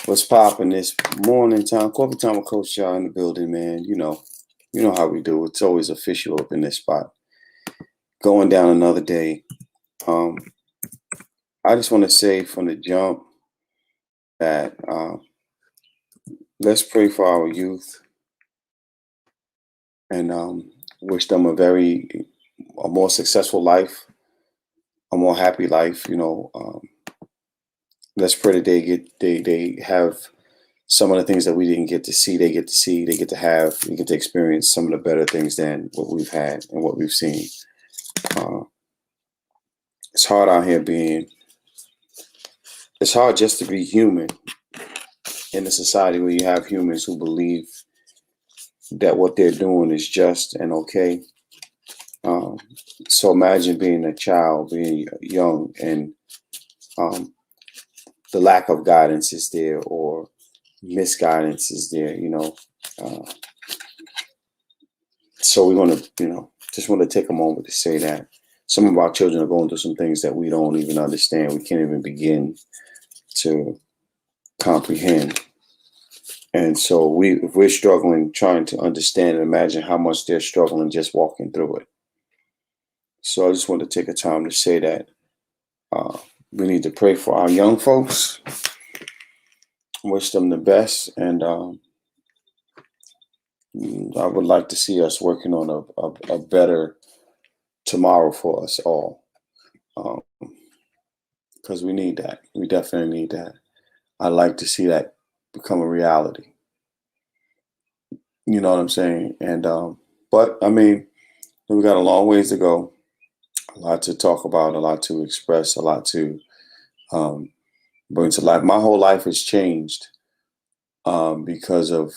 What's popping this morning time? Coffee time with Coach Jah in the building, man. You know how we do. It's always official up in this spot. Going down another day. Um, I just want to say from the jump that let's pray for our youth and wish them a more successful life, a more happy life. Let's pray that they have some of the things that we didn't get to see. They get to see. They get to have. They get to experience some of the better things than what we've had and what we've seen. Uh, it's hard out here being. It's hard just to be human in a society where you have humans who believe that what they're doing is just and okay. Um, so imagine being a child, being young, and um, the lack of guidance is there, or misguidance is there. Uh, so we want to, just want to take a moment to say that some of our children are going through some things that we don't even understand. We can't even begin to comprehend. And so if we're struggling, trying to understand and imagine how much they're struggling just walking through it. So I just want to take a time to say that we need to pray for our young folks, wish them the best, and I would like to see us working on a better tomorrow for us all, because we need that. We definitely need that. I'd like to see that become a reality. You know what I'm saying? And but I mean, we got a long ways to go, a lot to talk about, a lot to express, a lot to bring to life. My whole life has changed because of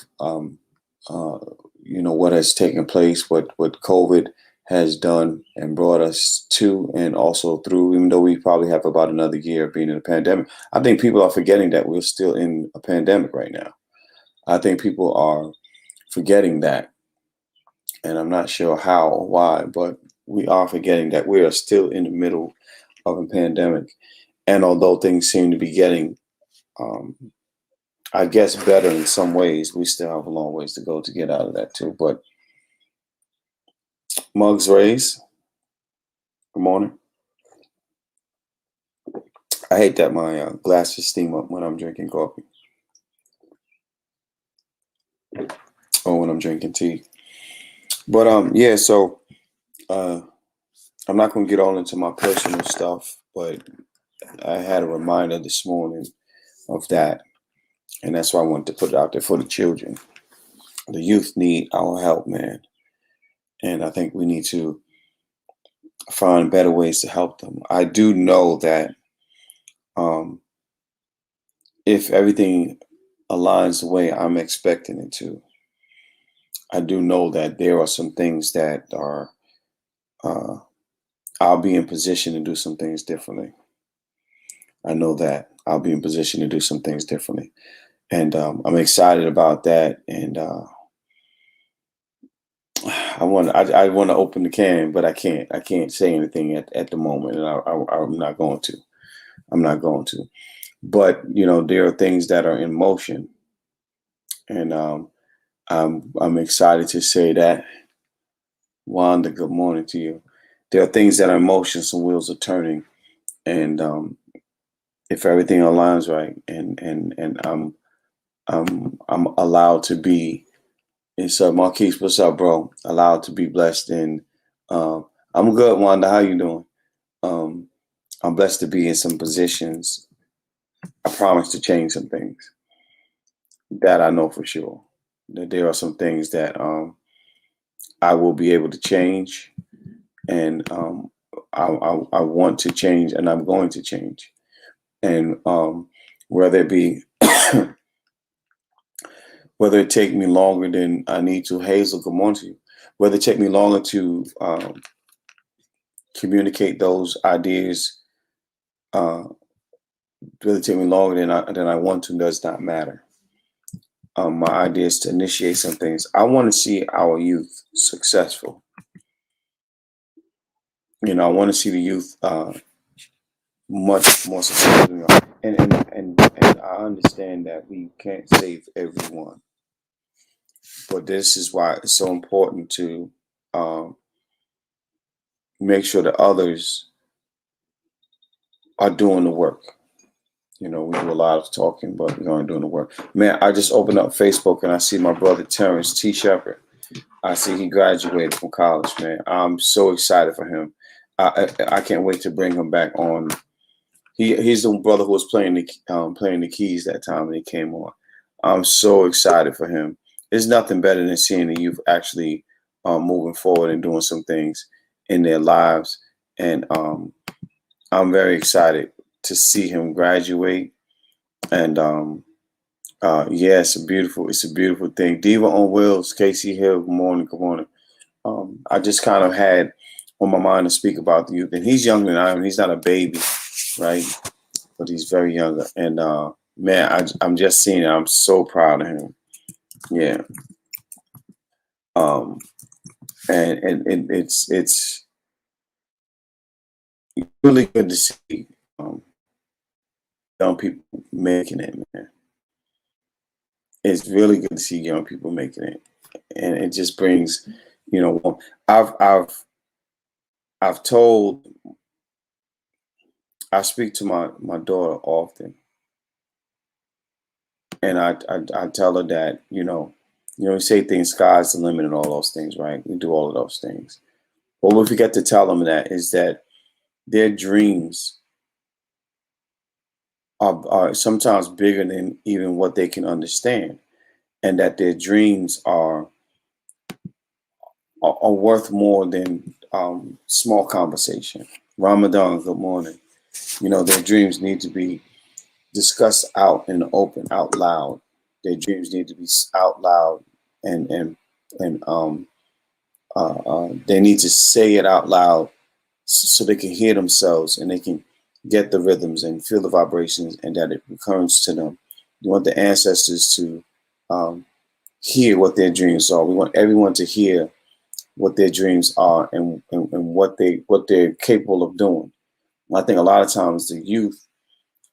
what has taken place, what COVID has done and brought us to, and also through. Even though we probably have about another year of being in a pandemic, I think people are forgetting that we're still in a pandemic right now. I think people are forgetting that, and I'm not sure how or why, but we are forgetting that we are still in the middle of a pandemic. And although things seem to be getting, I guess, better in some ways, we still have a long ways to go to get out of that too. But mugs raised. Good morning. I hate that my glasses steam up when I'm drinking coffee or when I'm drinking tea. But yeah, so uh, I'm not going to get all into my personal stuff, but I had a reminder this morning of that. And that's why I wanted to put it out there for the children. The youth need our help, man. And I think we need to find better ways to help them. I do know that um, if everything aligns the way I'm expecting it to, I do know that there are some things that are, uh, I'll be in position to do some things differently. I know that I'll be in position to do some things differently. And I'm excited about that. And I want to open the can, but I can't. I can't say anything at the moment, and I'm not going to. I'm not going to. But there are things that are in motion, and I'm excited to say that. Wanda, good morning to you. There are things that are in motion. Some wheels are turning, and if everything aligns right, and I'm allowed to be. And so, Marquise, what's up, bro? Allowed to be blessed, and I'm good. Wanda, how you doing? Um, I'm blessed to be in some positions. I promise to change some things. That I know for sure. That there are some things that I will be able to change, and I want to change, and I'm going to change. And whether it be whether it take me longer than I need to, Hazel, good morning to you. Whether it take me longer to communicate those ideas, uh, whether it take me longer than I want to, does not matter. My idea is to initiate some things. I want to see our youth successful. I want to see the youth much more successful than we are. And I understand that we can't save everyone, but this is why it's so important to um, make sure that others are doing the work. We do a lot of talking, but we're going doing the work. Man, I just opened up Facebook and I see my brother Terrence T. Shepard. I see he graduated from college, man. I'm so excited for him. I can't wait to bring him back on. He's the brother who was playing the keys that time when he came on. I'm so excited for him. There's nothing better than seeing the youth actually moving forward and doing some things in their lives, and I'm very excited to see him graduate. And yeah, it's a beautiful thing. Diva on Wheels, Casey Hill. Good morning. Good morning. I just kind of had on my mind to speak about the youth, and he's younger than I am. He's not a baby, right? But he's very younger. And man, I'm just seeing it. I'm so proud of him. Yeah. And it's really good to see young people making it, man. It's really good to see young people making it, and it just brings, I've told, I speak to my daughter often, and I tell her that we say things, sky's the limit, and all those things, right? We do all of those things, but what we forget to tell them that is that their dreams are sometimes bigger than even what they can understand, and that their dreams are worth more than small conversation. Ramadan, good morning. Their dreams need to be discussed out in the open, out loud. Their dreams need to be out loud, and they need to say it out loud so they can hear themselves and they can get the rhythms and feel the vibrations, and that it returns to them. We want the ancestors to hear what their dreams are. We want everyone to hear what their dreams are and what they're capable of doing. I think a lot of times the youth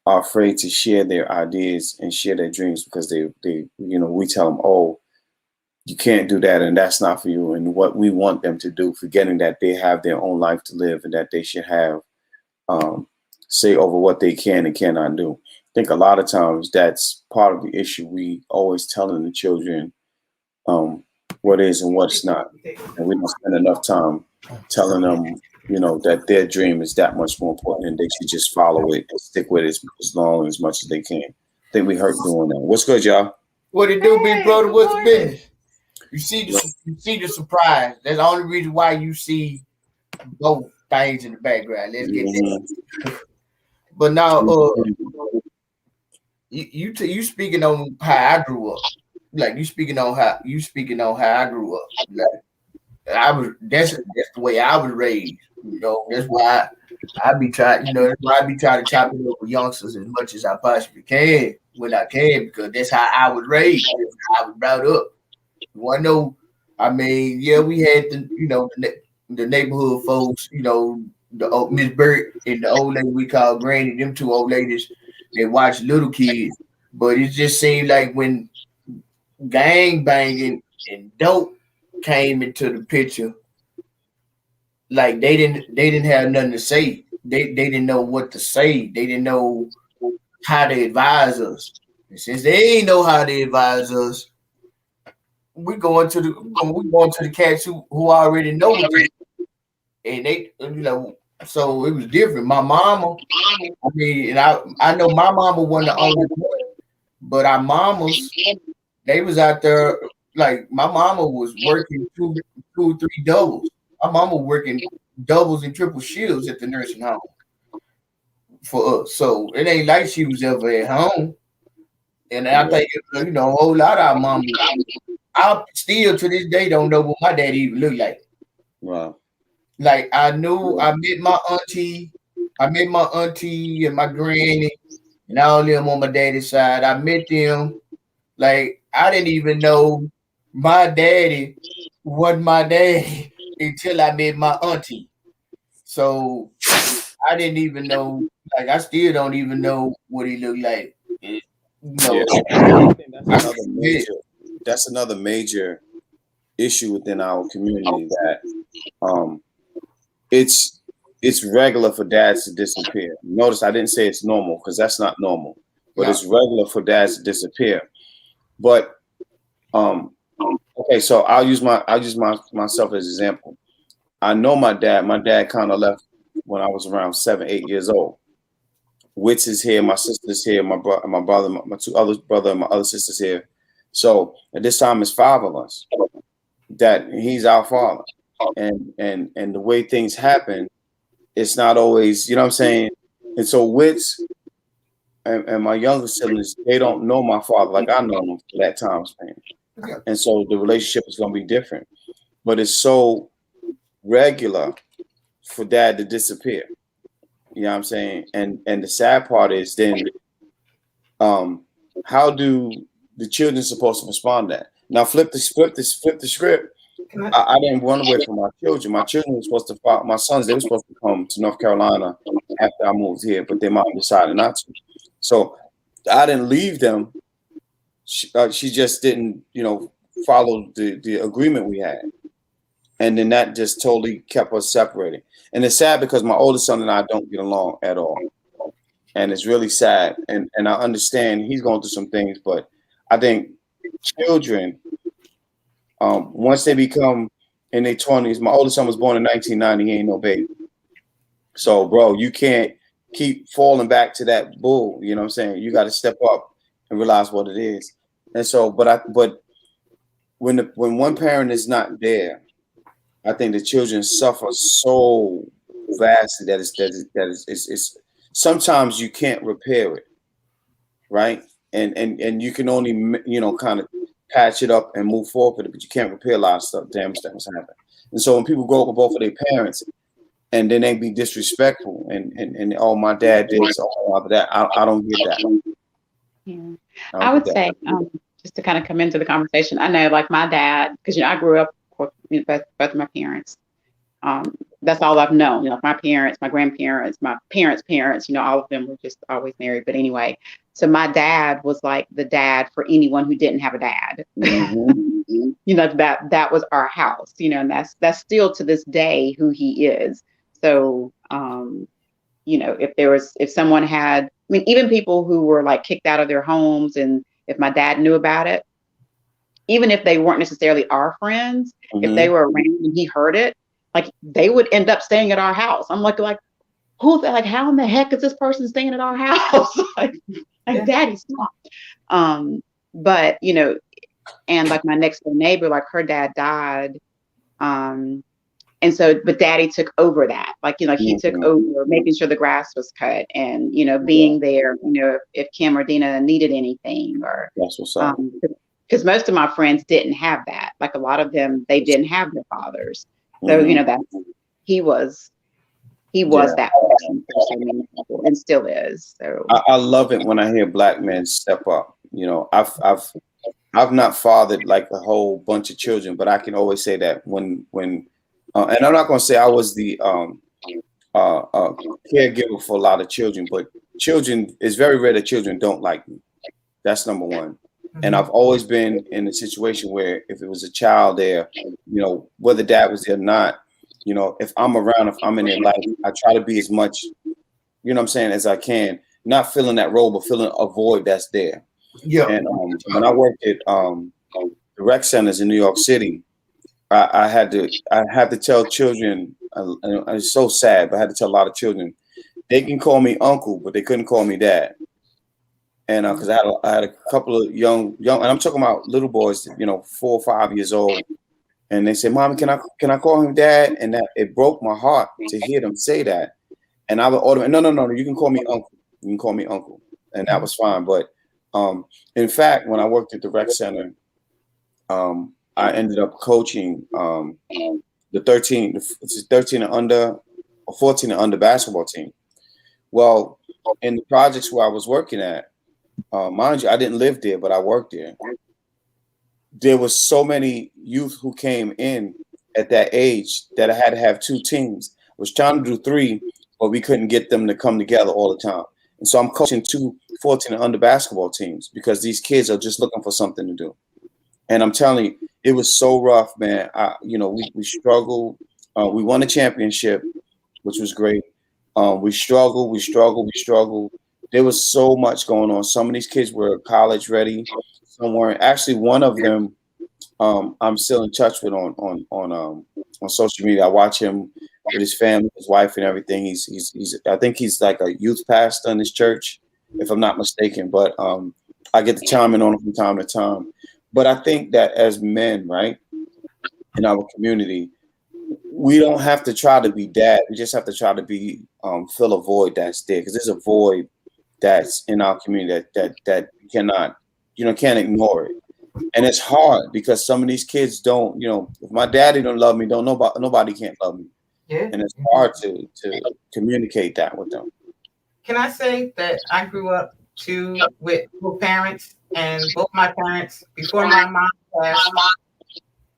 are afraid to share their ideas and share their dreams because they we tell them, oh, you can't do that and that's not for you, and what we want them to do, forgetting that they have their own life to live and that they should have say over what they can and cannot do. I think a lot of times that's part of the issue. We always telling the children what is and what's not, and we don't spend enough time telling them, that their dream is that much more important, and they should just follow it and stick with it as long as much as they can. I think we hurt doing that. What's good, y'all? What it do, big brother? What's the business? You see the surprise. That's the only reason why you see both things in the background. Let's get that. But now, you speaking on how I grew up. Like you speaking on how I grew up. Like that's the way I was raised. That's why I be trying. That's why I be trying to chop it up with youngsters as much as I possibly can when I can, because that's how I was raised. That's how I was brought up. Yeah, we had the neighborhood folks, the Miss Burt and the old lady we call Granny, them two old ladies, they watch little kids. But it just seemed like when gang banging and dope came into the picture, like they didn't have nothing to say. They didn't know what to say. They didn't know how to advise us. And since they ain't know how to advise us, we going to the cats who already know what they, and they so it was different. My mama, and I know my mama wasn't the only one, but our mamas, they was out there. Like my mama was working two, 3 doubles. My mama working doubles and triple shifts at the nursing home for us. So it ain't like she was ever at home. And I think a whole lot of our mamas. I still to this day don't know what my daddy even looked like. Wow. Like I met my auntie and my granny and all them on my daddy's side. I met them. Like I didn't even know my daddy wasn't my daddy until I met my auntie. So I didn't even know. Like I still don't even know what he looked like. Yeah, No, I think I forget. that's another major issue within our community that um it's regular for dads to disappear. Notice I didn't say it's normal because that's not normal, but No, it's regular for dads to disappear. But um okay, so I'll use myself as an example. I know my dad. My dad kind of left when I was around 7, 8 years old. Wits is here, my sister's here, my brother, my two other brother, and my other sister's here. So at this time, it's five of us. That he's our father, and the way things happen, it's not always, you know what I'm saying. And so Wits and my younger siblings, they don't know my father like I know him for that time span, yeah, and so the relationship is going to be different. But it's so regular for dad to disappear. You know what I'm saying? And the sad part is then how do the children supposed to respond to that? Now flip the script. I didn't run away from my children. My children were supposed to follow, my sons, they were supposed to come to North Carolina after I moved here, but their mom decided not to. So I didn't leave them. She just didn't, follow the agreement we had. And then that just totally kept us separated. And it's sad because my oldest son and I don't get along at all. And it's really sad. And I understand he's going through some things, but I think children, once they become in their 20s, my oldest son was born in 1990, he ain't no baby. So, bro, you can't keep falling back to that bull. You know what I'm saying? You got to step up and realize what it is. And so, but when one parent is not there, I think the children suffer so vastly it's sometimes you can't repair it, right? And you can only kind of patch it up and move forward with it, but you can't repair a lot of stuff, damage that was happening. And so when people grow up with both of their parents and then they be disrespectful and oh, my dad did this, oh, that, I don't get that. Yeah. I I don't get would that. say, just to kind of come into the conversation, I know like my dad, because I grew up with both of my parents. That's all I've known. My parents, my grandparents, my parents' parents, all of them were just always married. But anyway, so my dad was like the dad for anyone who didn't have a dad. Mm-hmm. That was our house, and that's still to this day who he is. So, if someone had, I mean, even people who were like kicked out of their homes, and if my dad knew about it, even if they weren't necessarily our friends, if they were around and he heard it, like they would end up staying at our house. I'm like, who's that? Like, how in the heck is this person staying at our house? like Daddy, stop. But and like my next door neighbor, like her dad died. And so, but Daddy took over that. He took over making sure the grass was cut and, being there, if Kim or Dina needed anything or, that's what's up. Because most of my friends didn't have that. Like a lot of them, they didn't have their fathers. So, he was that person for so many people and still is. So I love it when I hear black men step up. I've not fathered like a whole bunch of children, but I can always say that when and I'm not going to say I was the caregiver for a lot of children, but children, it's very rare that children don't like me. That's number one. And I've always been in a situation where if it was a child there, whether dad was there or not, if I'm around, if I'm in their life, I try to be as much, what I'm saying, as I can, not filling that role, but filling a void that's there. yeah. And when I worked at the rec centers in New York City, I had to tell children, and it's so sad, but I had to tell a lot of children, they can call me uncle, but they couldn't call me dad. And because I had a couple of young, and I'm talking about little boys, 4 or 5 years old, and they said, "Mommy, can I call him dad?" And that it broke my heart to hear them say that. And I would order, no, you can call me uncle. You can call me uncle, and that was fine. But in fact, when I worked at the rec center, I ended up coaching the 13 and under or 14 and under basketball team. Well, in the projects where I was working at, mind you, I didn't live there, but I worked there. There was so many youth who came in at that age that I had to have two teams. I was trying to do 3, but we couldn't get them to come together all the time. And so I'm coaching 2 14 and under basketball teams because these kids are just looking for something to do. And I'm telling you, it was so rough, man. We struggled. We won a championship, which was great. We struggled. There was so much going on. Some of these kids were college ready. Some weren't. Actually, one of them, I'm still in touch with on social media. I watch him with his family, his wife, and everything. He's I think he's like a youth pastor in his church, if I'm not mistaken. But I get to chime in on him from time to time. But I think that as men, right, in our community, we don't have to try to be dad. We just have to try to be fill a void that's there, because there's a void that's in our community that you cannot, can't ignore it. And it's hard because some of these kids don't, if my daddy don't love me, nobody can't love me. Yeah. And it's hard to communicate that with them. Can I say that I grew up with both parents, and both my parents before my mom passed.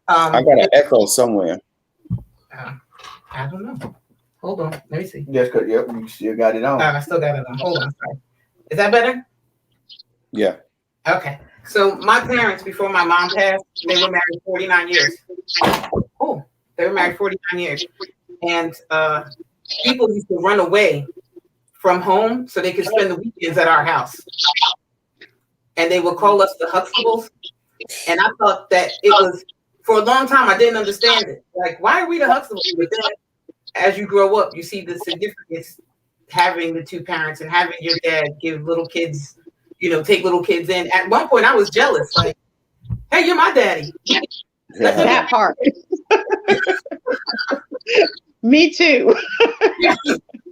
I got an echo somewhere. I don't know. Hold on. Let me see. That's good. Yep, you still got it on. I still got it on. Hold on. Sorry. Is that better? Yeah. Okay. So my parents, before my mom passed, they were married 49 years. Oh, they were married 49 years. And people used to run away from home so they could spend the weekends at our house. And they would call us the Huxtables. And I thought that it was, for a long time, I didn't understand it. Like, why are we the Huxtables? But then as you grow up, you see the significance having the two parents and having your dad give little kids, take little kids in. At one point, I was jealous. Like, hey, you're my daddy. That part. Me too.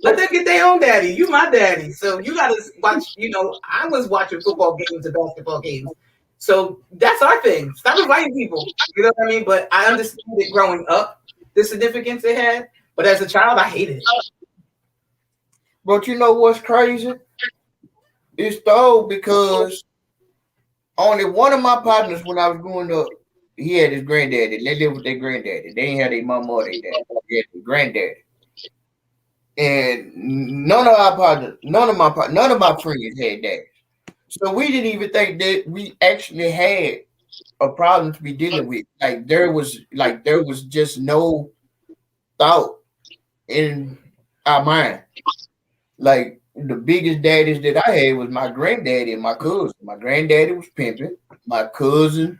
Let them get their own daddy. You my daddy. So you got to watch, I was watching football games and basketball games. So that's our thing. Stop inviting people. You know what I mean? But I understand it growing up, the significance it had. But as a child, I hated it. But you know what's crazy? It's though because only one of my partners when I was growing up, he had his granddaddy. They lived with their granddaddy. They ain't had their mama or their dad. They had their granddaddy. And none of my friends had that. So we didn't even think that we actually had a problem to be dealing with. Like there was just no thought in our mind. Like the biggest daddies that I had was my granddaddy and my cousin. My granddaddy was pimping. My cousin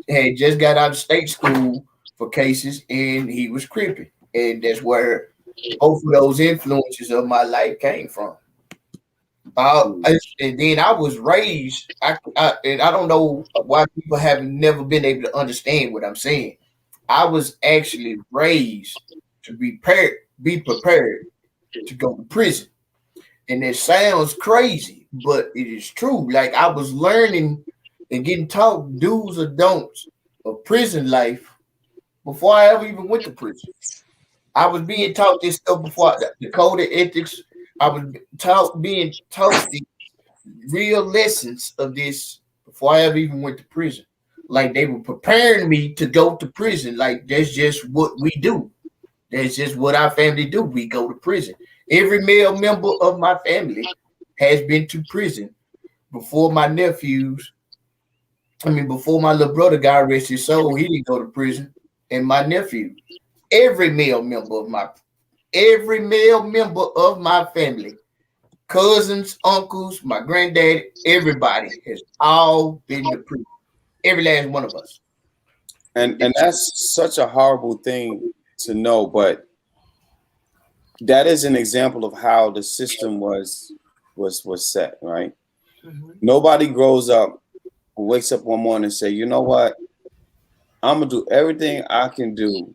had just got out of state school for cases, and he was cripping. And that's where both of those influences of my life came from. And then I was raised, and I don't know why people have never been able to understand what I'm saying. I was actually raised to be prepared to go to prison. And it sounds crazy, but it is true. Like I was learning and getting taught do's or don'ts of prison life before I ever even went to prison. I was being taught this stuff before the code of ethics. I was being taught the real lessons of this before I ever even went to prison. Like they were preparing me to go to prison. Like that's just what we do. That's just what our family do. We go to prison. Every male member of my family has been to prison before my nephews. Before my little brother got arrested, so he didn't go to prison. And my nephew, every male member of my family, cousins, uncles, my granddad, everybody has all been to prison. Every last one of us. And that's such a horrible thing to know, but that is an example of how the system was set, right? Mm-hmm. Nobody grows up, wakes up one morning and say, you know what? I'm gonna do everything I can do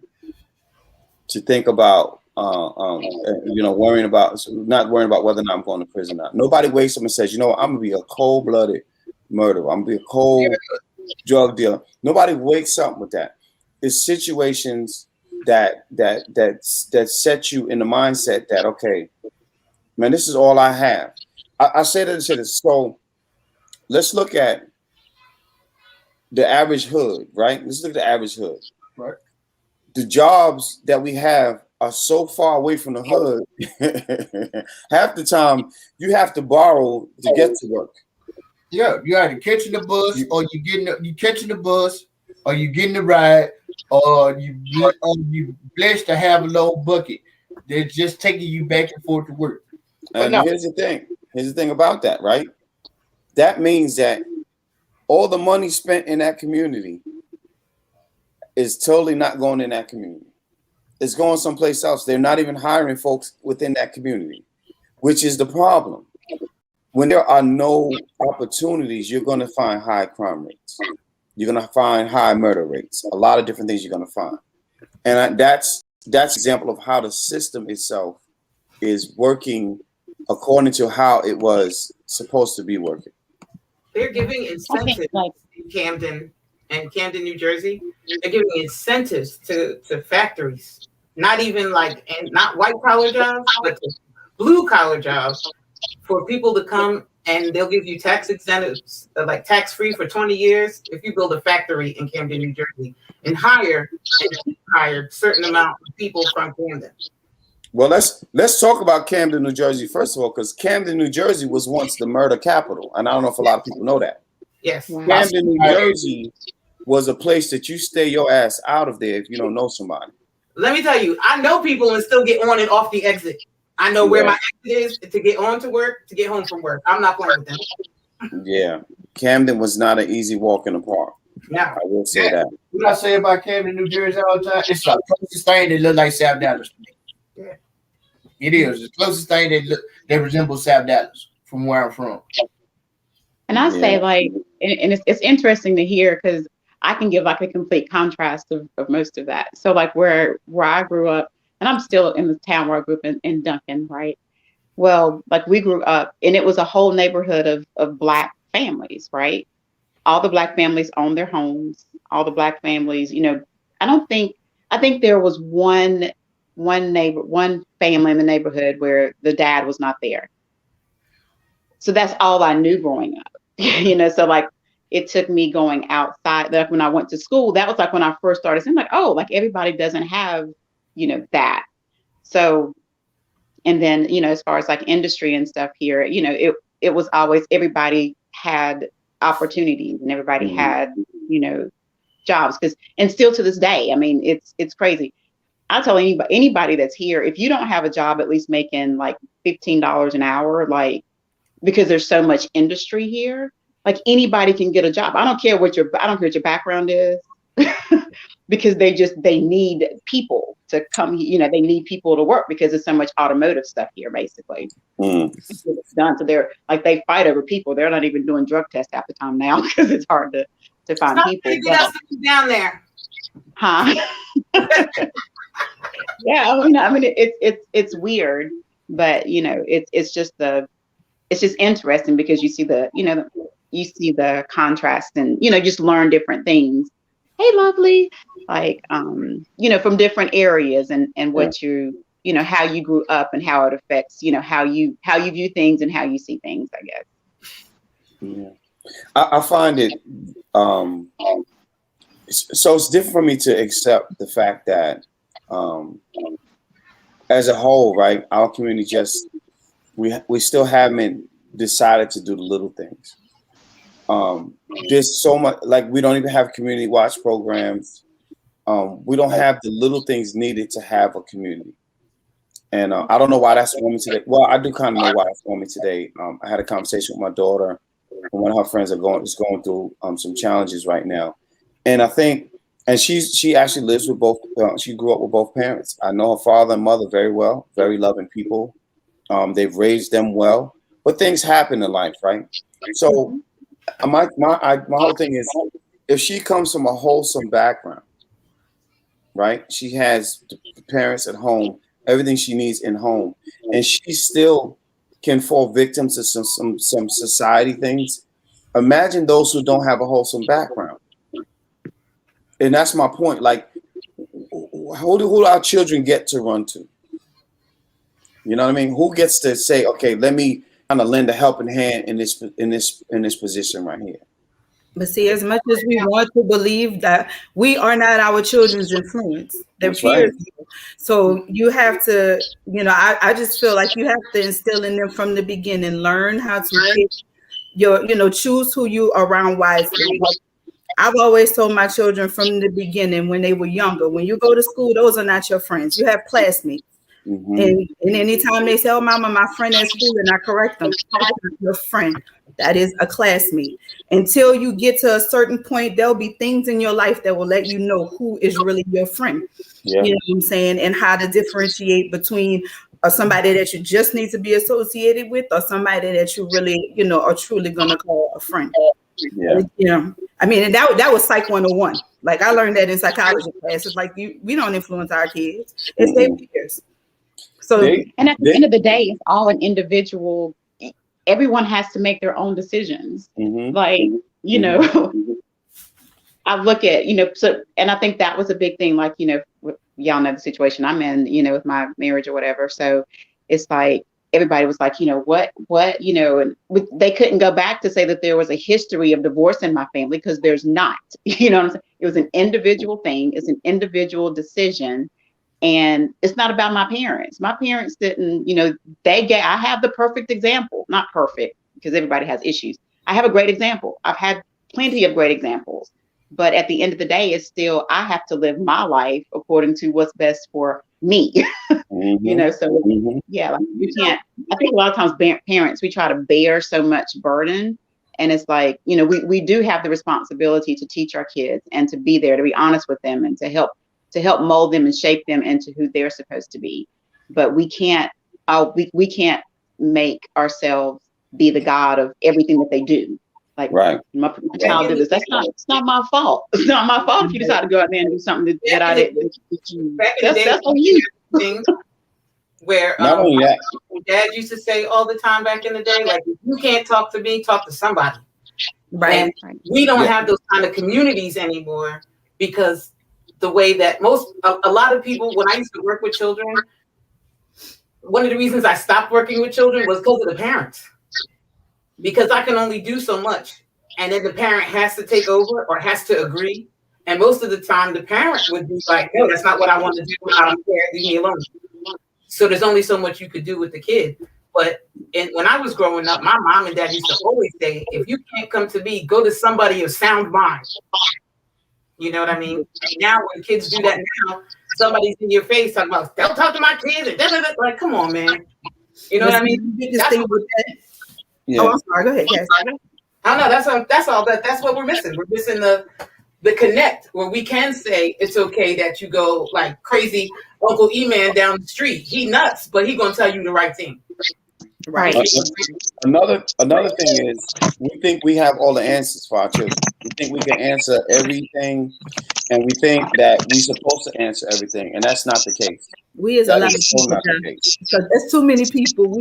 to think about, not worrying about whether or not I'm going to prison or not. Nobody wakes up and says, you know what? I'm gonna be a cold-blooded murderer. I'm gonna be a cold drug dealer. Nobody wakes up with that. It's situations that set you in the mindset that, okay, man, this is all I have. I say this. So let's look at the average hood, right? Let's look at the average hood. Right. The jobs that we have are so far away from the hood. Half the time you have to borrow to get to work. Yeah, you either catching the bus, or you catching the bus, or you getting the ride, or you blessed to have a little bucket that's just taking you back and forth to work. And here's the thing. Here's the thing about that, right? That means that all the money spent in that community is totally not going in that community. It's going someplace else. They're not even hiring folks within that community, which is the problem. When there are no opportunities, you're going to find high crime rates. You're going to find high murder rates. A lot of different things you're going to find. And that's an example of how the system itself is working according to how it was supposed to be working. They're giving incentives in Camden and Camden, New Jersey. They're giving incentives to factories, not even not white collar jobs, but blue collar jobs for people to come, and they'll give you tax incentives, like tax free for 20 years if you build a factory in Camden, New Jersey, and hire a certain amount of people from Camden. Well, let's talk about Camden, New Jersey, first of all, because Camden, New Jersey was once the murder capital. And I don't know if a lot of people know that. Yes. Camden, New Jersey was a place that you stay your ass out of there if you don't know somebody. Let me tell you, I know people and still get on and off the exit. I know where my exit is to get on to work, to get home from work. I'm not playing with them. Yeah. Camden was not an easy walk in the park. No. I will say that. What I say about Camden, New Jersey all the time, it's the closest thing that look like South Dallas to me. Yeah. It is the closest thing that resembles South Dallas from where I'm from. And I say and it's interesting to hear because I can give like a complete contrast of most of that. So like where I grew up, and I'm still in the town where I grew up in Duncan, right? Well, like we grew up and it was a whole neighborhood of Black families, right? All the Black families owned their homes. All the Black families, I think there was one family in the neighborhood where the dad was not there. So that's all I knew growing up, so like it took me going outside. Like when I went to school, that was like when I first started seeing like, oh, like everybody doesn't have, that. So, and then, as far as like industry and stuff here, it was always everybody had opportunities and everybody had, jobs and still to this day, I mean, it's crazy. I'll tell anybody that's here, if you don't have a job at least making like $15 an hour, like because there's so much industry here, like anybody can get a job. I don't care what your background is, because they need people to come. They need people to work because there's so much automotive stuff here, basically. It's done. So they fight over people. They're not even doing drug tests half the time now because it's hard to find people. Down there, huh? Yeah, I mean, it's weird, but it's just interesting because you see the contrast and just learn different things. Hey, lovely, like from different areas and what how you grew up and how it affects how you view things and how you see things, I guess. Yeah, I find it so it's different for me to accept the fact that as a whole, right, our community we still haven't decided to do the little things. There's so much, like we don't even have community watch programs. We don't have the little things needed to have a community. And I don't know why that's for me today. Well, I do kind of know why it's for me today. I had a conversation with my daughter, and one of her friends is going through some challenges right now. And I think, and she actually lives with both. She grew up with both parents. I know her father and mother very well, very loving people. They've raised them well, but things happen in life, right? So my whole thing is, if she comes from a wholesome background, right? She has the parents at home, everything she needs in home, and she still can fall victim to some society things. Imagine those who don't have a wholesome background. And that's my point. Like, who do our children get to run to? You know what I mean? Who gets to say, okay, let me kind of lend a helping hand in this position right here? But see, as much as we want to believe that we are not our children's influence, their That's right. peers. So you have to, I just feel like you have to instill in them from the beginning, learn how to pick choose who you are around wisely. I've always told my children from the beginning when they were younger, when you go to school, those are not your friends. You have classmates. Mm-hmm. And anytime they say, "Oh, mama, my friend at school," and I correct them, that's not your friend. That is a classmate. Until you get to a certain point, there'll be things in your life that will let you know who is really your friend. Yeah. You know what I'm saying? And how to differentiate between somebody that you just need to be associated with or somebody that you really, are truly going to call a friend. Yeah. I mean, and that was Psych 101. Like I learned that in psychology classes. Like we don't influence our kids. It's their peers. So, and at the end of the day, it's all an individual. Everyone has to make their own decisions. Mm-hmm. Like, I look at, so, and I think that was a big thing. Like, y'all know the situation I'm in, with my marriage or whatever. So it's like, everybody was like, what, and they couldn't go back to say that there was a history of divorce in my family because there's not, you know what I'm saying? It was an individual thing. It's an individual decision. And it's not about my parents. My parents didn't, I have the perfect example, not perfect because everybody has issues. I have a great example. I've had plenty of great examples, but at the end of the day, it's still, I have to live my life according to what's best for me, so yeah, like you can't, I think a lot of times parents, we try to bear so much burden. And it's like, we do have the responsibility to teach our kids and to be there, to be honest with them and to help mold them and shape them into who they're supposed to be. But we can't make ourselves be the God of everything that they do. Like, right. My child did this. It's not my fault. It's not my fault if you decide to go out there and do something that I didn't. That's on you. Where not only that, Dad used to say all the time back in the day, like, if you can't talk to me, talk to somebody. Right. And we don't have those kind of communities anymore because the way that a lot of people, when I used to work with children, one of the reasons I stopped working with children was because of the parents. Because I can only do so much. And then the parent has to take over or has to agree. And most of the time, the parent would be like, no, that's not what I want to do. I don't care. Leave me alone. So there's only so much you could do with the kid. But when I was growing up, my mom and dad used to always say, if you can't come to me, go to somebody of sound mind. You know what I mean? And now when kids do that now, somebody's in your face talking about, don't talk to my kids. And like, come on, man. You know what I mean? Yeah. Oh, I'm sorry. Go ahead. Yes. I know that's what we're missing. We're missing the connect where we can say it's okay that you go like crazy Uncle E-Man down the street. He nuts, but he gonna tell you the right thing. Right. Another thing is we think we have all the answers for our children. We think we can answer everything, and we think that we're supposed to answer everything, and that's not the case. We as a lot of people, because there's too many people.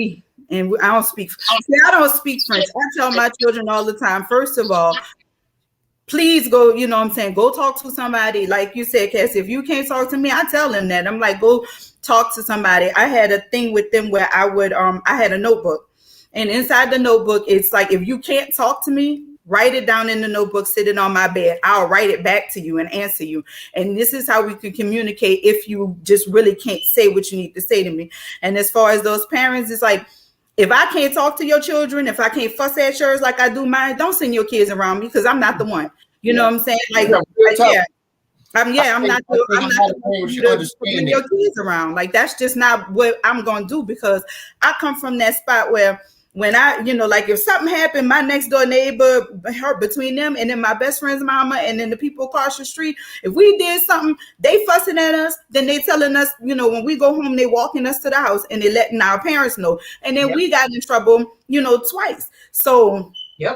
I don't speak. I don't speak French. I tell my children all the time. First of all, please go. You know what I'm saying? Go talk to somebody. Like you said, Cassie. If you can't talk to me, I tell them that. I'm like, go talk to somebody. I had a thing with them where I would. I had a notebook, and inside the notebook, it's like if you can't talk to me, write it down in the notebook, sit it on my bed. I'll write it back to you and answer you. And this is how we can communicate if you just really can't say what you need to say to me. And as far as those parents, it's like, if I can't talk to your children, if I can't fuss at yours like I do mine, don't send your kids around me because I'm not the one. You know what I'm saying? I'm not the one to bring your kids around. Like that's just not what I'm gonna do because I come from that spot where when I, like if something happened, my next door neighbor, between them and then my best friend's mama and then the people across the street, if we did something, they fussing at us, then they telling us, when we go home, they walking us to the house and they letting our parents know. And then we got in trouble, twice. So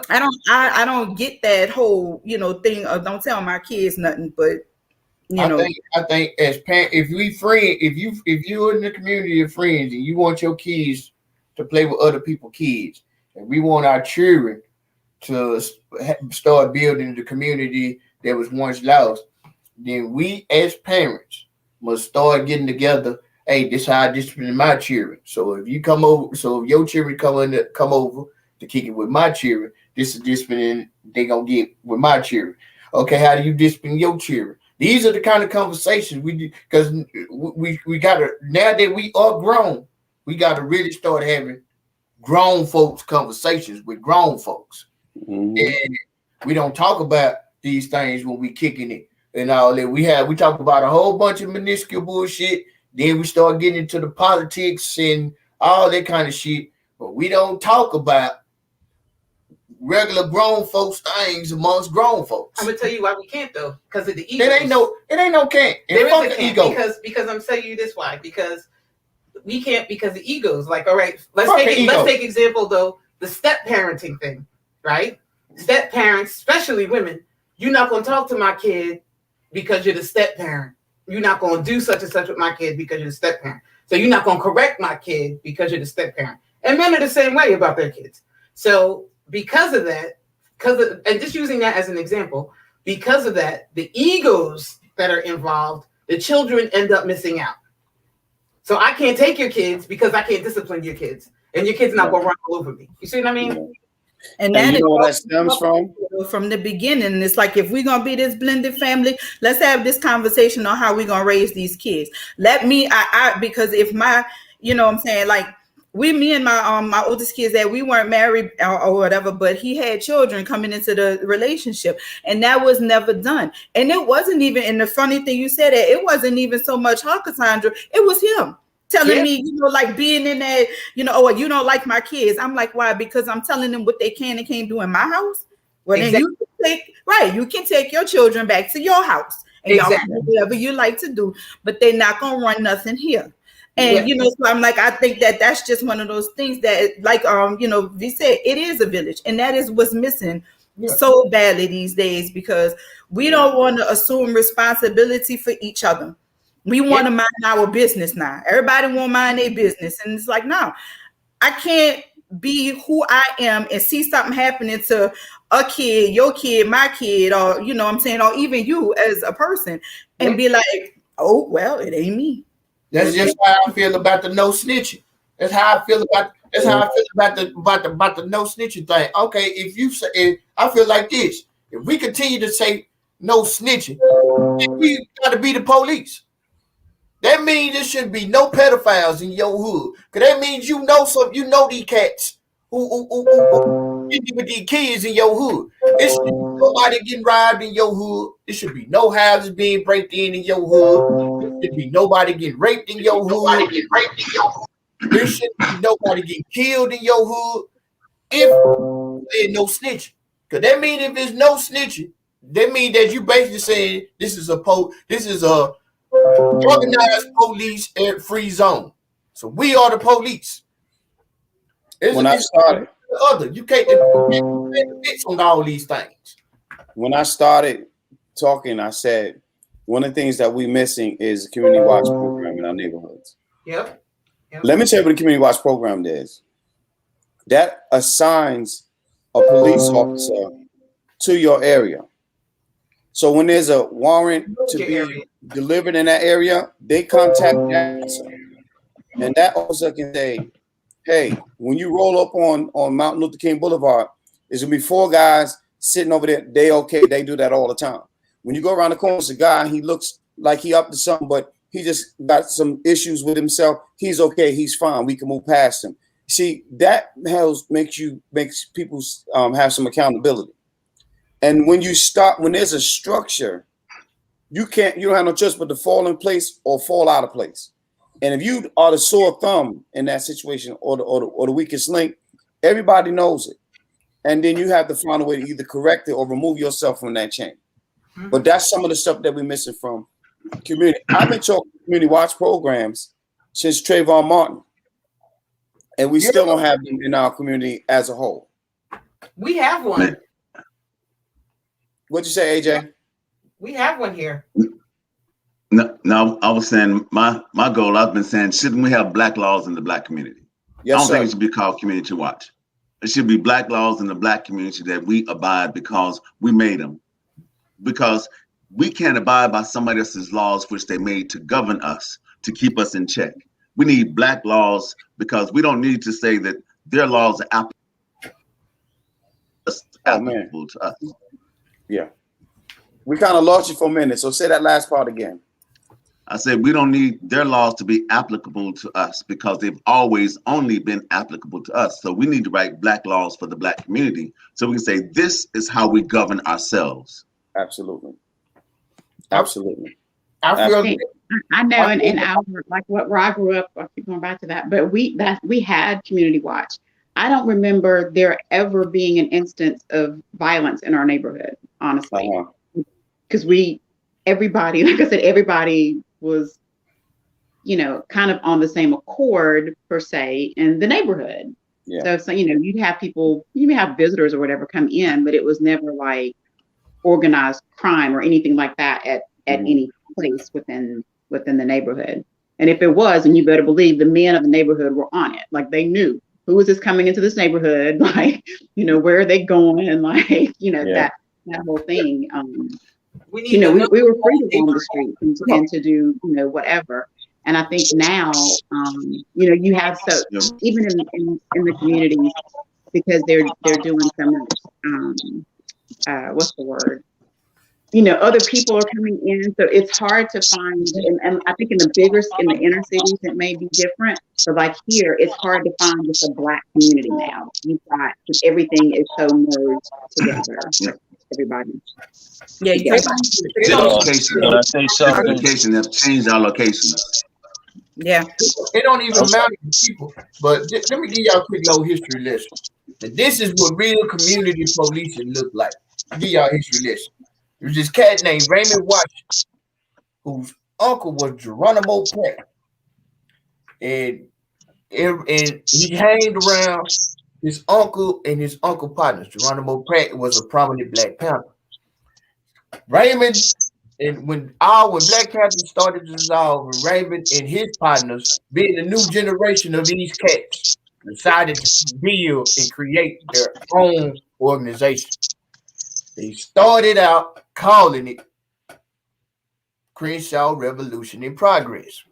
I don't get that whole, thing of don't tell my kids nothing, but I think as parents, if you're in the community of friends and you want your kids to play with other people's kids, and we want our children to start building the community that was once lost, then we as parents must start getting together. Hey, this is how I discipline my children. So if you come over, if your children come over, to kick it with my children. This is discipline they gonna get with my children. Okay, how do you discipline your children? These are the kind of conversations we do, because we gotta, now that we are grown, we gotta really start having grown folks conversations with grown folks. And we don't talk about these things when we kicking it and all that. We talk about a whole bunch of minuscule bullshit. Then we start getting into the politics and all that kind of shit. But we don't talk about regular grown folks things amongst grown folks. I'm gonna tell you why we can't though, because of the ego. It ain't no can't. There is a can't because I'm telling you this why, because we can't, because the egos. Like, all right, let's take example though, the step parenting thing, right? Step parents, especially women, you're not gonna talk to my kid because you're the step parent. You're not gonna do such and such with my kid because you're the step parent. So you're not gonna correct my kid because you're the step parent. And men are the same way about their kids. So because of that, and just using that as an example, because of that, the egos that are involved, the children end up missing out. So I can't take your kids because I can't discipline your kids, and your kids not gonna run all over me. You see what I mean? And that you know where that stems from the beginning. It's like, if we're gonna be this blended family, let's have this conversation on how we're gonna raise these kids. Because if my, you know what I'm saying, like, me and my oldest kids, that we weren't married or whatever, but he had children coming into the relationship, and that was never done. And it wasn't even, and the funny thing you said, that it wasn't even so much her, Cassandra, it was him telling me, you know, like being in that, you know, oh, you don't like my kids. I'm like, why? Because I'm telling them what they can and can't do in my house. Well, then you can take your children back to your house and y'all can do whatever you like to do, but they're not gonna run nothing here. And you know, so I'm like, I think that that's just one of those things that, like, you know, we said, it is a village, and that is what's missing so badly these days, because we don't want to assume responsibility for each other. We want to mind our business now. Everybody want to mind their business, and it's like, no, I can't be who I am and see something happening to a kid, your kid, my kid, or, you know what I'm saying, or even you as a person, and be like, oh, well, it ain't me. That's just how I feel about the no snitching. That's how I feel about the no snitching thing. Okay, if you say, I feel like this. If we continue to say no snitching, then we got to be the police. That means there should be no pedophiles in your hood. Cause that means you know these cats who with these kids in your hood. It should be nobody getting robbed in your hood. There should be no houses being breaked in your hood. There should be nobody getting raped in your hood. There should be nobody getting killed in your hood if there's no snitching. Cause that means if there's no snitching, that means that you basically saying this is a organized police free zone. So we are the police. When I started, you can't fix on all these things. When I started talking, I said one of the things that we're missing is a community watch program in our neighborhoods. Yep. Let me tell you what the community watch program is. That assigns a police officer to your area. So when there's a warrant to be delivered in that area, they contact that officer. And that officer can say, hey, when you roll up on Martin Luther King Boulevard, there's gonna be 4 guys sitting over there. They okay, they do that all the time. When you go around the corner, it's a guy, he looks like he up to something, but he just got some issues with himself. He's okay, he's fine. We can move past him. See, that makes people have some accountability. And when there's a structure, you don't have no choice but to fall in place or fall out of place. And if you are the sore thumb in that situation or the weakest link, everybody knows it. And then you have to find a way to either correct it or remove yourself from that chain. But that's some of the stuff that we're missing from community. I've been talking community watch programs since Trayvon Martin, and we still don't have them in our community as a whole. We have one. What'd you say, AJ? We have one here. No, I was saying my goal, I've been saying, shouldn't we have black laws in the black community? Yes, I don't sir. think it should be called community watch. It should be black laws in the black community that we abide because we made them. Because we can't abide by somebody else's laws, which they made to govern us, to keep us in check. We need black laws because we don't need to say that their laws are applicable. applicable to us. Yeah. We kind of lost you for a minute, so say that last part again. I said we don't need their laws to be applicable to us because they've always only been applicable to us. So we need to write black laws for the black community so we can say this is how we govern ourselves. Absolutely. Absolutely. I feel I know, and our, like where I grew up, I keep going back to that, but we had community watch. I don't remember there ever being an instance of violence in our neighborhood, honestly, because everybody, like I said, everybody was, you know, kind of on the same accord per se in the neighborhood. Yeah. So you know, you'd have people, you may have visitors or whatever come in, but it was never like organized crime or anything like that at any place within the neighborhood. And if it was, and you better believe the men of the neighborhood were on it. Like they knew who is this coming into this neighborhood, like, you know, where are they going, and like, you know, that whole thing. You know, we were free to go on the street and to do, you know, whatever. And I think now, you know, you have even in the communities, because they're doing so much, what's the word? You know, other people are coming in, so it's hard to find. And I think in the inner cities, it may be different. But like here, it's hard to find just a black community now. You've got, because everything is so merged together. Everybody. Yeah, you Location have changed our locations. Yeah. It don't even matter to people. But let me give y'all a quick little history lesson. And this is what real community policing look like. I'll give y'all a history lesson. There's this cat named Raymond Washington, whose uncle was Geronimo Pratt. And he hanged around his uncle and his uncle partners. Geronimo Pratt was a prominent Black Panther. Raymond, and when Black Panther started to dissolve, Raymond and his partners, being the new generation of these cats, decided to build and create their own organization. They started out calling it Crenshaw Revolution in Progress.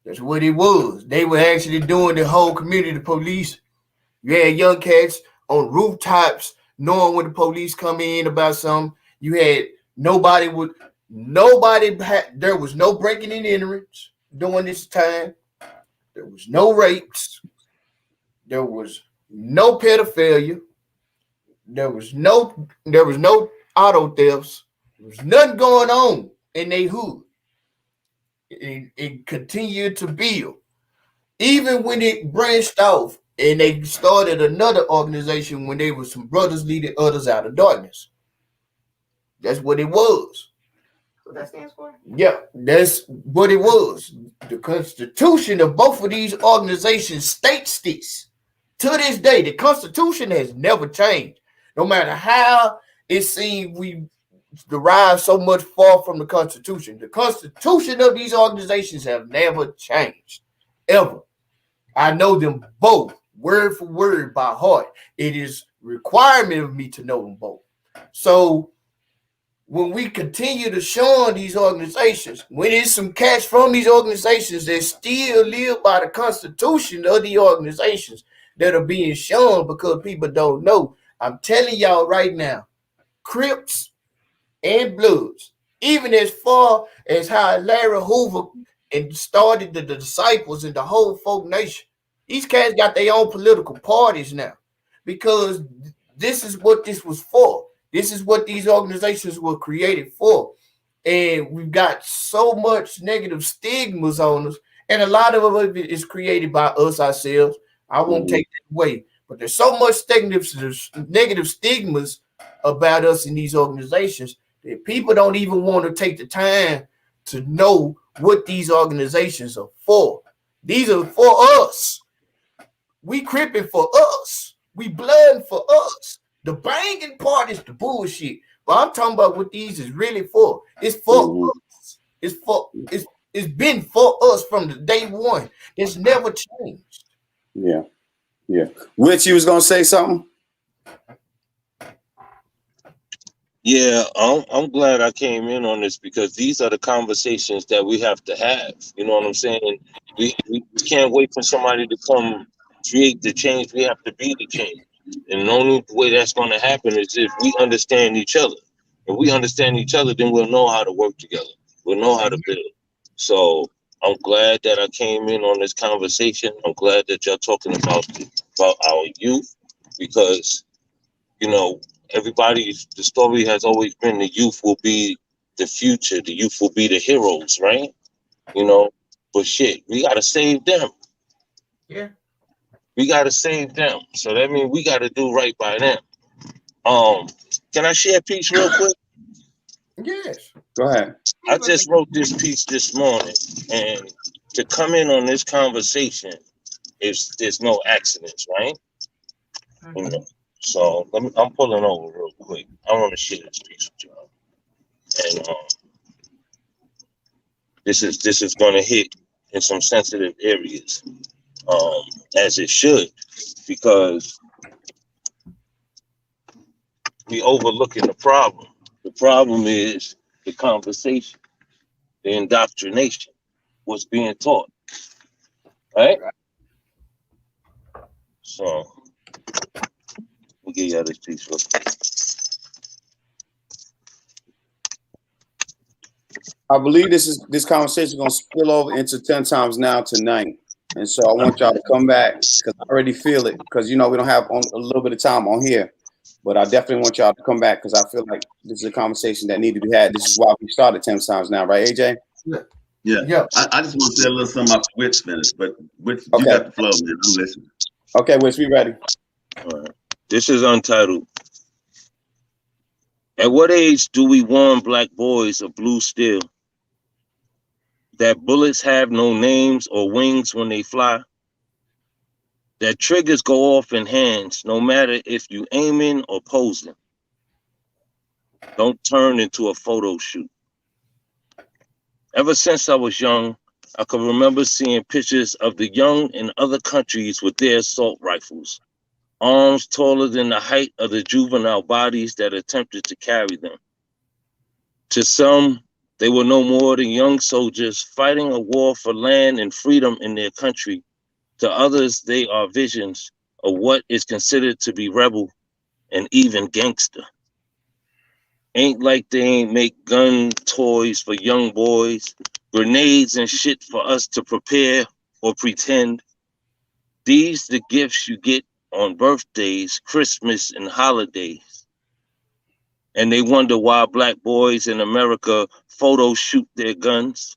That's what it was. They were actually doing the whole community police. You had young cats on rooftops knowing when the police come in about something. You had there was no breaking and enterings during this time. There was no rapes. There was no pedophilia. There was no auto thefts. There was nothing going on in their hood. It continued to build. Even when it branched off and they started another organization when they were some brothers leading others out of darkness. That's what it was. What that stands for? Yeah, that's what it was. The constitution of both of these organizations states this. To this day, the Constitution has never changed. No matter how it seems we derive so much far from the Constitution. The Constitution of these organizations have never changed, ever. I know them both, word for word, by heart. It is a requirement of me to know them both. So when we continue to shun these organizations, when there's some cats from these organizations that still live by the Constitution of the organizations that are being shunned because people don't know, I'm telling y'all right now, Crips and Bloods, even as far as how Larry Hoover and started the Disciples and the whole folk nation, these cats got their own political parties now because this is what this was for. This is what these organizations were created for. And we've got so much negative stigmas on us, and a lot of it is created by us ourselves. I won't take that away. But there's so much negative stigmas about us in these organizations that people don't even want to take the time to know what these organizations are for. These are for us. We cripping for us. We blood for us. The banging part is the bullshit. But I'm talking about what these is really for. It's for us. It's been for us from the day one. It's never changed. Yeah. Yeah. Rich, you was gonna say something? Yeah, I'm glad I came in on this because these are the conversations that we have to have. You know what I'm saying? We can't wait for somebody to come create the change. We have to be the change. And the only way that's going to happen is if we understand each other. If we understand each other, then we'll know how to work together. We'll know how to build. So I'm glad that I came in on this conversation. I'm glad that y'all talking about our youth, because, you know, the story has always been the youth will be the future. The youth will be the heroes, right? You know, but shit, we got to save them. Yeah. We got to save them. So that means we got to do right by them. Can I share a piece real quick? Yes. Go ahead. I just wrote this piece this morning, and to come in on this conversation, there's no accidents, right? You know, so I'm pulling over real quick. I want to share this piece with y'all, and this is going to hit in some sensitive areas, as it should, because we overlooking the problem. The problem is the conversation, the indoctrination, what's being taught, right? So we'll give y'all this piece real quick. I believe this conversation is going to spill over into 10 times now tonight. And so I want y'all to come back, because I already feel it, because, you know, we don't have a little bit of time on here. But I definitely want y'all to come back, because I feel like this is a conversation that needs to be had. This is why we started 10 times now, right, AJ? Yeah. I just want to say a little something about Witch finish, but Witch, you Okay. got the flow, man. I'm listening. Okay, Wish, we ready. All right. This is untitled. At what age do we warn black boys of blue steel? That bullets have no names or wings when they fly? That triggers go off in hands, no matter if you aiming or posing? Don't turn into a photo shoot. Ever since I was young, I could remember seeing pictures of the young in other countries with their assault rifles, arms taller than the height of the juvenile bodies that attempted to carry them. To some, they were no more than young soldiers fighting a war for land and freedom in their country. To others, they are visions of what is considered to be rebel and even gangster. Ain't like they ain't make gun toys for young boys, grenades and shit for us to prepare or pretend. These the gifts you get on birthdays, Christmas, and holidays. And they wonder why black boys in America photo shoot their guns.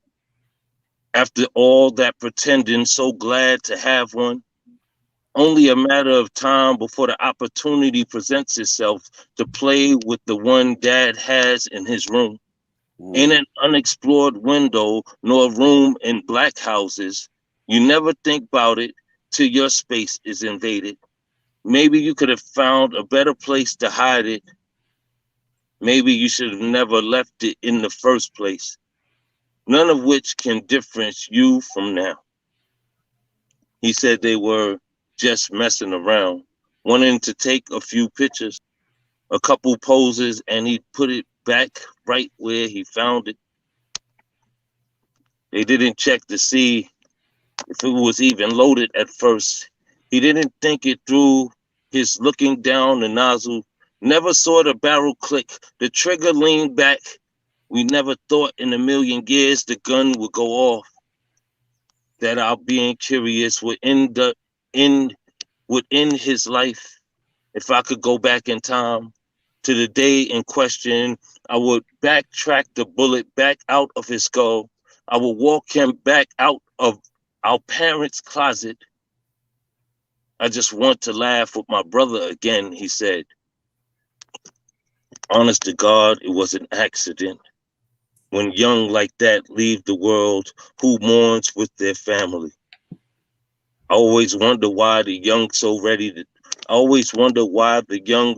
After all that pretending, so glad to have one. Only a matter of time before the opportunity presents itself to play with the one dad has in his room. In an unexplored window, nor room in black houses. You never think about it till your space is invaded. Maybe you could have found a better place to hide it. Maybe you should have never left it in the first place. None of which can difference you from now. He said they were just messing around, wanting to take a few pictures, a couple poses, and he'd put it back right where he found it. They didn't check to see if it was even loaded at first. He didn't think it through. His looking down the nozzle, never saw the barrel click, the trigger leaned back. We never thought in a million years the gun would go off. That our being curious would end his life. If I could go back in time to the day in question, I would backtrack the bullet back out of his skull. I would walk him back out of our parents' closet. I just want to laugh with my brother again, he said. Honest to God, it was an accident. When young like that leave the world, who mourns with their family? I always wonder why the young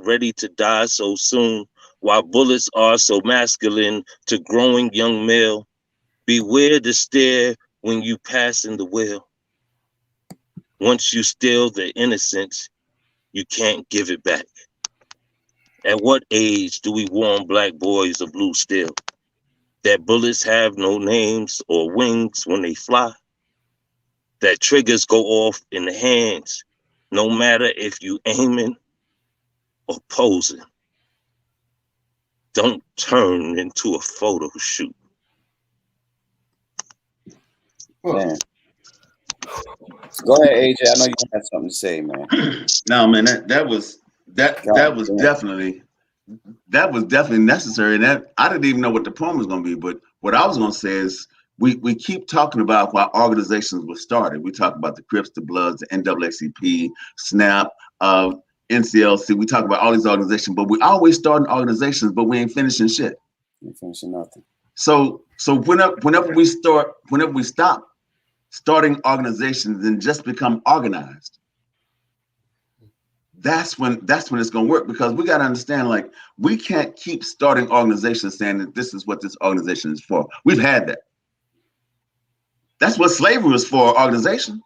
ready to die so soon, why bullets are so masculine to growing young male. Beware the stare when you pass in the wheel. Once you steal their innocence, you can't give it back. At what age do we warn black boys of blue steel? That bullets have no names or wings when they fly? That triggers go off in the hands, no matter if you aiming or posing. Don't turn into a photo shoot. Man. Go ahead, AJ. I know you have something to say, man. No, man, that was definitely necessary. And that I didn't even know what the poem was going to be, but what I was going to say is we keep talking about why organizations were started. We talk about the Crips, the Bloods, the NAACP, SNAP, NCLC. We talk about all these organizations, but we always starting organizations, but we ain't finishing shit. Ain't finishing nothing. So whenever we stop starting organizations and just become organized, that's when it's going to work, because we got to understand, like, we can't keep starting organizations saying that this is what this organization is for. We've had that. That's what slavery was for, organization.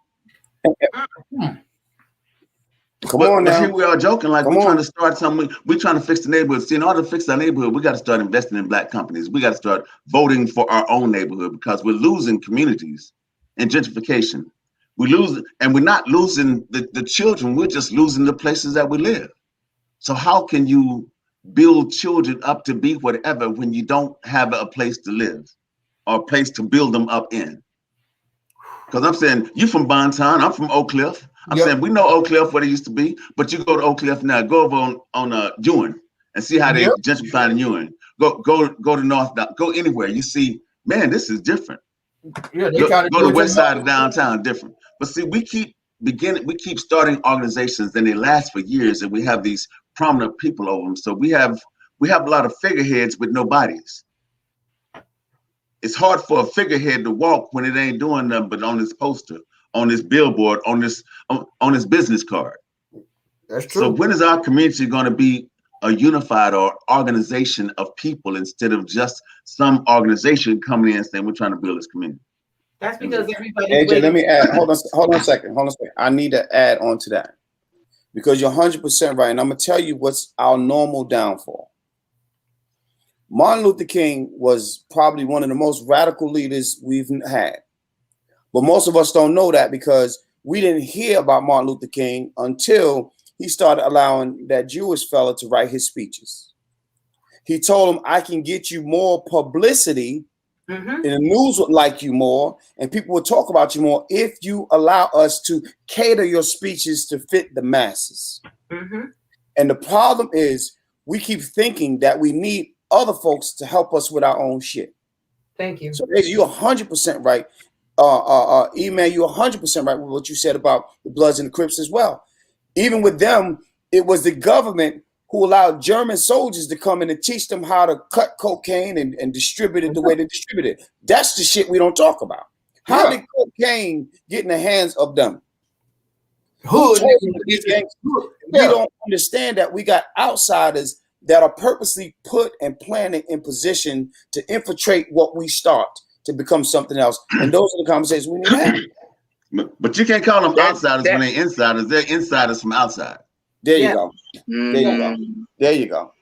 Come on now. But here we are joking like we're trying to start something. We're trying to fix the neighborhood. See, in order to fix our neighborhood, we got to start investing in Black companies. We got to start voting for our own neighborhood, because we're losing communities in gentrification. We lose, and we're not losing the children. We're just losing the places that we live. So how can you build children up to be whatever when you don't have a place to live or a place to build them up in? Because I'm saying, you from Bontown, I'm from Oak Cliff. I'm saying, we know Oak Cliff, what it used to be, but you go to Oak Cliff now, go over on Ewing and see how they gentrifying Ewing. Go to North, go anywhere. You see, man, this is different. Yeah, go to the west side of downtown, different. But see, we keep starting organizations, and they last for years, and we have these prominent people over them. So we have a lot of figureheads with no bodies. It's hard for a figurehead to walk when it ain't doing nothing but on this poster, on this billboard, on this business card. That's true. So when is our community going to be a unified or organization of people instead of just some organization coming in and saying we're trying to build this community? That's because everybody. AJ, let me add. Hold on a second. I need to add on to that, because you're 100% right, and I'm gonna tell you what's our normal downfall. Martin Luther King was probably one of the most radical leaders we've had. But most of us don't know that, because we didn't hear about Martin Luther King until he started allowing that Jewish fella to write his speeches. He told him, I can get you more publicity, and the news would like you more, and people would talk about you more if you allow us to cater your speeches to fit the masses. And the problem is, we keep thinking that we need other folks to help us with our own shit. Thank you. So you're 100% right. E-Man, you're 100% right with what you said about the Bloods and the Crips as well. Even with them, it was the government who allowed German soldiers to come in and teach them how to cut cocaine and distribute it the way they distribute it. That's the shit we don't talk about. How did cocaine get in the hands of them? We don't understand that we got outsiders that are purposely put and planning in position to infiltrate what we start to become something else. And those are the conversations we need to have. But you can't call them outsiders when they're insiders. They're insiders from outside. There you go. There you go.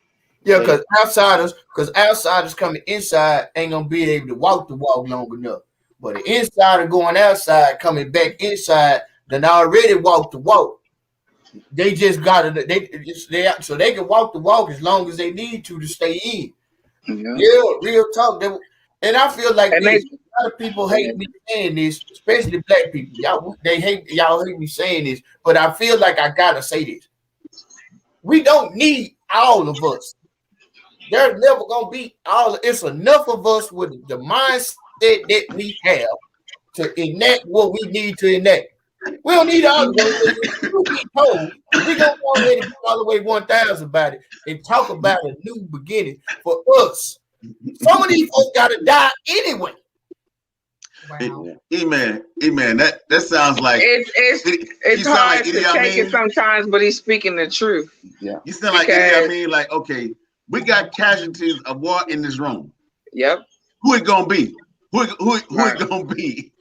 Yeah, because outsiders coming inside ain't gonna be able to walk the walk long enough. But the insider going outside, coming back inside, then already walked the walk. They just got it. So they can walk the walk as long as they need to stay in. Yeah, real talk. And I feel like a lot of people hate me saying this, especially Black people. Y'all hate me saying this, but I feel like I gotta say this. We don't need all of us. There's never gonna be all. It's enough of us with the mindset that we have to enact what we need to enact. We don't need all of us. We're gonna go ahead and go all the way 1,000 about it and talk about a new beginning for us. Some of these folks gotta die anyway. Wow. E-Man, that sounds like it's hard to take it sometimes, but he's speaking the truth. Yeah, you sound like Idi Amin. Like, okay, we got casualties of war in this room. Yep. Who it gonna be? Who it gonna be?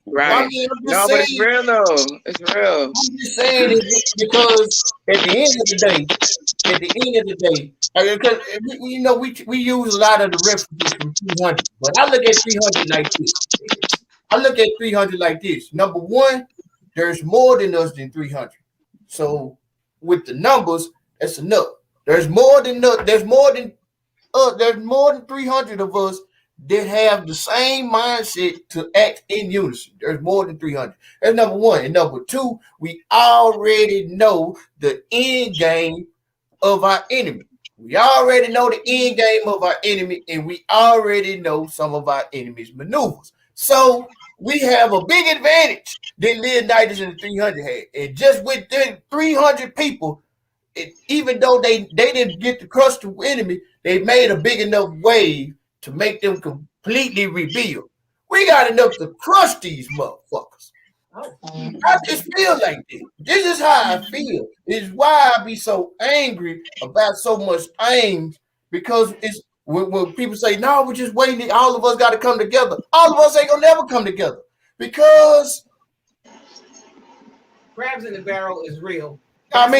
Right. I mean, no, but it's real though. It's real. I'm just saying it because at the end of the day, because we use a lot of the references from 300, but I look at 300 like this. Number one, there's more than us than 300. So with the numbers, that's enough. There's more than 300 of us that have the same mindset to act in unison. There's more than 300. That's number one. And number two, we already know the end game of our enemy. We already know the end game of our enemy, and we already know some of our enemy's maneuvers. So we have a big advantage than Leonidas and the 300 had. And just with the 300 people, even though they didn't get to crush the enemy, they made a big enough wave to make them completely rebuild. We got enough to crush these motherfuckers. I just feel like this. This is how I feel. It's why I be so angry about so much things, because it's when people say, no, we're just waiting, all of us got to come together. All of us ain't gonna never come together because crabs in the barrel is real. I'm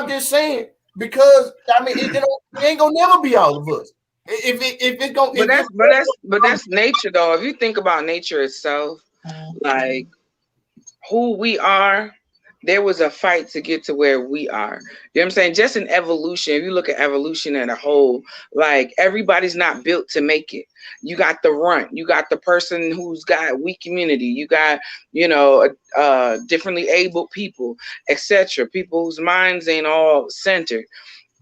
just saying, because it ain't gonna never be all of us. But that's nature though. If you think about nature itself, like who we are, there was a fight to get to where we are. You know what I'm saying? Just in evolution, if you look at evolution as a whole, like everybody's not built to make it. You got the runt, you got the person who's got weak immunity, you got, differently able people, etc. People whose minds ain't all centered.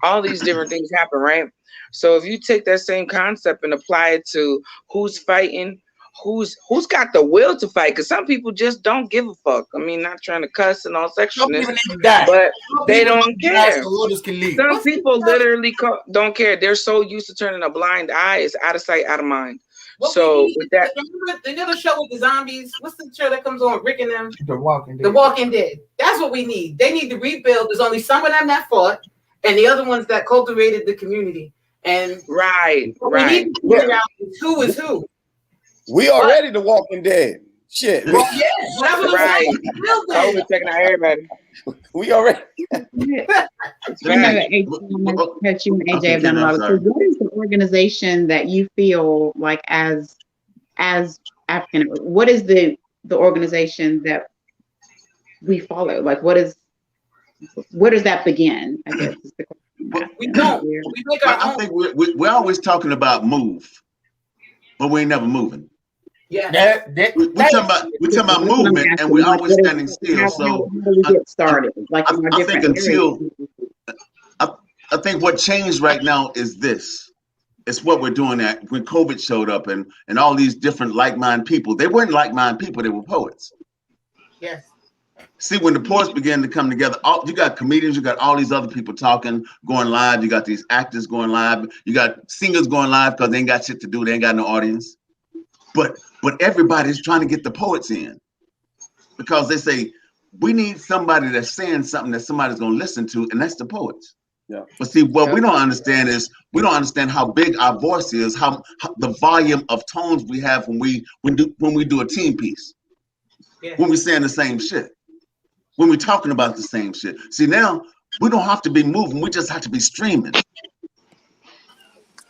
All these different things happen, right? So if you take that same concept and apply it to who's fighting, who's got the will to fight, because some people just don't give a fuck. I mean, not trying to cuss and all sexualness, but they don't care. Some people literally don't care. They're so used to turning a blind eye. It's out of sight, out of mind. So with that, another show with the zombies. What's the show that comes on? Rick and them. The Walking Dead. The Walking Dead. That's what we need. They need to rebuild. There's only some of them that fought, and the other ones that cultivated the community. And right. We need to figure out who is who. We already the Walking Dead. Shit. Well, yeah, that's what right. I'm saying. Checking out everybody. We already. Catch you and AJ have done a lot of. So what is the organization that you feel like as African? What is the organization that we follow? Like, where does that begin? I guess is the question. We don't. I think we're always talking about move, but we ain't never moving. Yeah, we're talking about movement, and we're always standing still. So how do we get started? I think what changed right now is this. It's what we're doing when COVID showed up and all these different like-minded people. They weren't like-minded people. They were poets. Yes. See, when the poets began to come together, you got comedians, you got all these other people talking, going live. You got these actors going live. You got singers going live because they ain't got shit to do. They ain't got no audience. But everybody's trying to get the poets in because they say, we need somebody that's saying something that somebody's going to listen to, and that's the poets. Yeah. But see, what we don't understand is we don't understand how big our voice is, how the volume of tones we have when we do a team piece, when we're saying the same shit. When we're talking about the same shit. See, now we don't have to be moving. We just have to be streaming.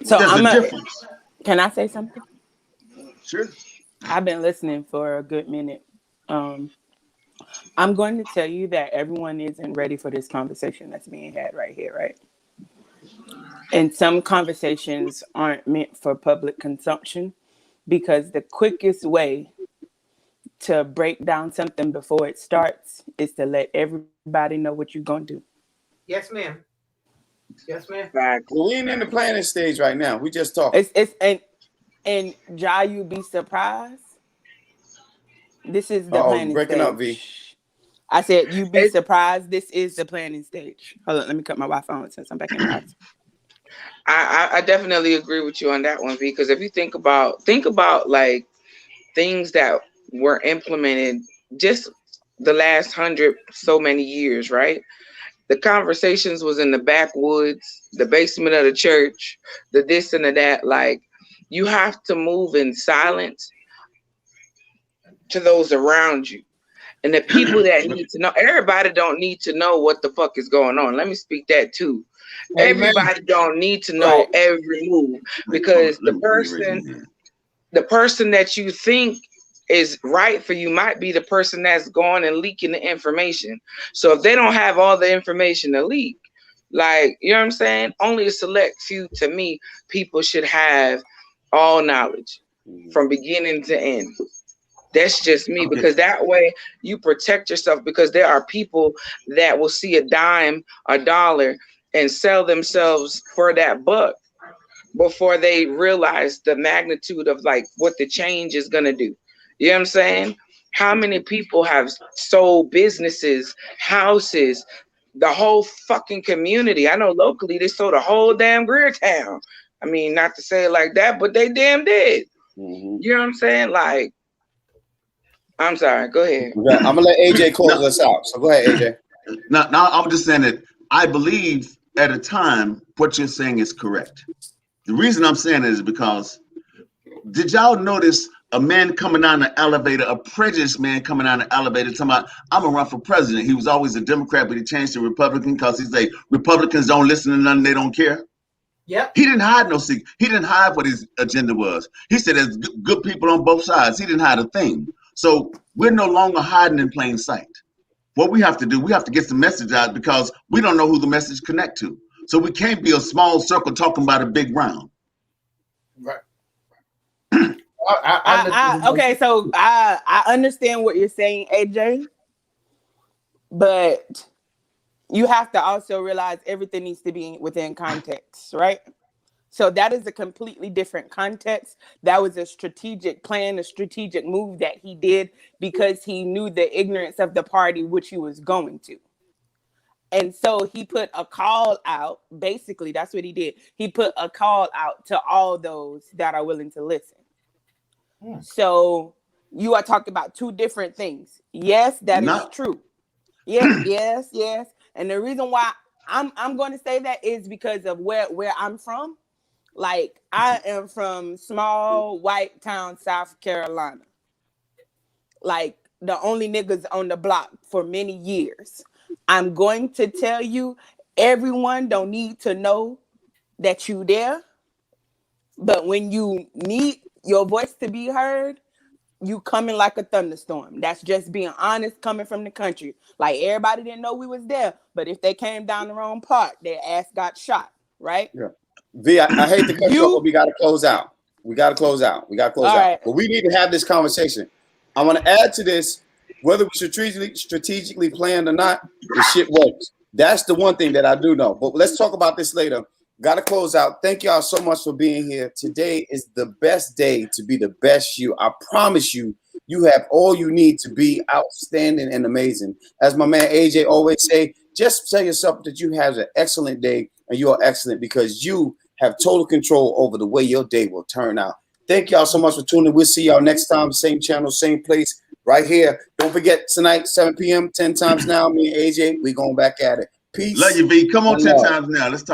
So there's a difference. Can I say something? Sure. I've been listening for a good minute. I'm going to tell you that everyone isn't ready for this conversation that's being had right here, right? And some conversations aren't meant for public consumption because the quickest way to break down something before it starts is to let everybody know what you're going to do. Yes, ma'am. Yes, ma'am. Well, we ain't in the planning stage right now. We just talking. And Jah, you'd be surprised. This is the planning breaking stage. Up, V. I said you'd be surprised. This is the planning stage. Hold on, let me cut my Wi-Fi on since I'm back in the house. I definitely agree with you on that one, because if you think about like things that were implemented just the last 100 so many years, right? The conversations was in the backwoods, the basement of the church, the this and the that. Like, you have to move in silence to those around you. And the people that need to know, everybody don't need to know what the fuck is going on. Let me speak that too. Everybody don't need to know every move, because the person that you think is right for you might be the person that's going and leaking the information. So if they don't have all the information to leak, Like, you know what I'm saying? Only a select few, to me, people should have all knowledge from beginning to end. That's just me, because that way you protect yourself, because there are people that will see a dime, a dollar, and sell themselves for that buck before they realize the magnitude of like what the change is going to do. You know what I'm saying? How many people have sold businesses, houses, the whole fucking community? I know locally they sold a whole damn Greer town. I mean, not to say it like that, but they damn did. You know what I'm saying? Like, I'm sorry, go ahead. I'm gonna let AJ close us out. So go ahead, AJ. Now, I'm just saying that I believe at a time what you're saying is correct. The reason I'm saying it is because, did y'all notice a man coming down the elevator, a prejudiced man coming down the elevator, talking about, I'm gonna run for president? He was always a Democrat, but he changed to Republican because he's like, Republicans don't listen to nothing, they don't care. Yep. He didn't hide no secret. He didn't hide what his agenda was. He said there's good people on both sides. He didn't hide a thing. So we're no longer hiding in plain sight. What we have to do, we have to get the message out, because we don't know who the message connect to. So we can't be a small circle talking about a big round. Right. Okay, so I understand what you're saying, AJ, but you have to also realize everything needs to be within context, right? So that is a completely different context. That was a strategic plan, a strategic move that he did because he knew the ignorance of the party which he was going to. And so he put a call out. Basically, that's what he did. He put a call out to all those that are willing to listen. So you are talking about two different things. Yes, that is true. Yes. And the reason why I'm going to say that is because of where I'm from. Like, I am from small white town, South Carolina. Like, the only niggas on the block for many years. I'm going to tell you, everyone don't need to know that you there. But when you need your voice to be heard, you coming like a thunderstorm. That's just being honest, coming from the country. Like, everybody didn't know we was there, but if they came down the wrong part, their ass got shot, right? Yeah. V, I hate to cut you off, but we got to close out. Right. But we need to have this conversation. I want to add to this, whether we strategically planned or not, the shit works. That's the one thing that I do know. But let's talk about this later. Got to close out. Thank y'all so much for being here. Today is the best day to be the best you. I promise you, you have all you need to be outstanding and amazing. As my man AJ always say, just tell yourself that you have an excellent day, and you are excellent because you have total control over the way your day will turn out. Thank y'all so much for tuning in. We'll see y'all next time, same channel, same place, right here. Don't forget, tonight, 7 p.m., 10 times now, me and AJ, we going back at it. Peace. Love you, V. Come on 10 times now. Let's talk.